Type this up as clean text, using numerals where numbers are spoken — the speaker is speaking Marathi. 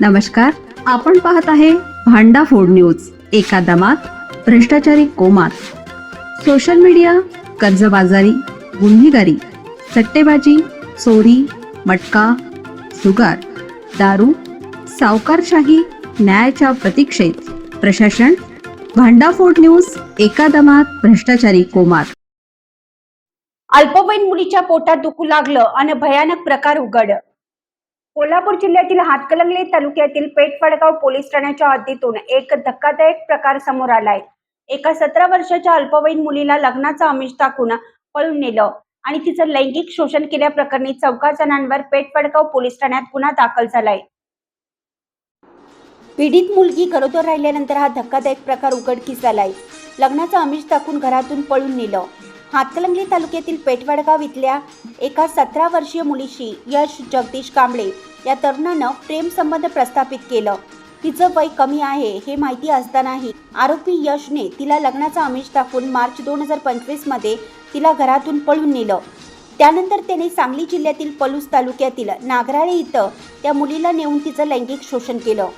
नमस्कार, आपण पाहत आहे भांडाफोड न्यूज. एका दमात भ्रष्टाचारी कोमात. सोशल मीडिया, कर्जबाजारी, गुन्हेगारी, सट्टेबाजी, चोरी, मटका, जुगार, दारू, सावकारशाही, न्यायाच्या प्रतीक्षेत प्रशासन. भांडाफोड न्यूज. एका दमात भ्रष्टाचारी कोमात. अल्पवयीन मुलीच्या पोटात दुखू लागलं आणि भयानक प्रकार उघड. कोल्हापूर जिल्ह्यातील हातकणंगले तालुक्यातील पेठवडगाव पोलीस ठाण्याच्या हद्दीतून एक धक्कादायक प्रकार समोर आलाय. एका 17 वर्षाच्या अल्पवयीन मुलीला लग्नाचं आमिष दाखवून पळून नेलं आणि तिचं लैंगिक शोषण केल्याप्रकरणी 14 जणांवर पेठवडगाव पोलीस ठाण्यात गुन्हा दाखल झालाय. पीडित मुलगी गरोदर राहिल्यानंतर हा धक्कादायक प्रकार उघडकीस आलाय. लग्नाचं आमिष दाखवून घरातून पळून नेलं. हातकणंगले तालुक्यातील पेठवडगाव इथल्या एका 17 वर्षीय मुलीशी यश जगदीश कांबळे या तरुणानं प्रेम संबंध प्रस्थापित केलं. तिचं वय कमी आहे हे माहिती असतानाही आरोपी यशने तिला लग्नाचं आमिष दाखवून मार्च 2025 मध्ये तिला घरातून पळून नेलं. त्यानंतर त्याने सांगली जिल्ह्यातील पलूस तालुक्यातील नागराळे इथं त्या मुलीला नेऊन तिचं लैंगिक शोषण केलं.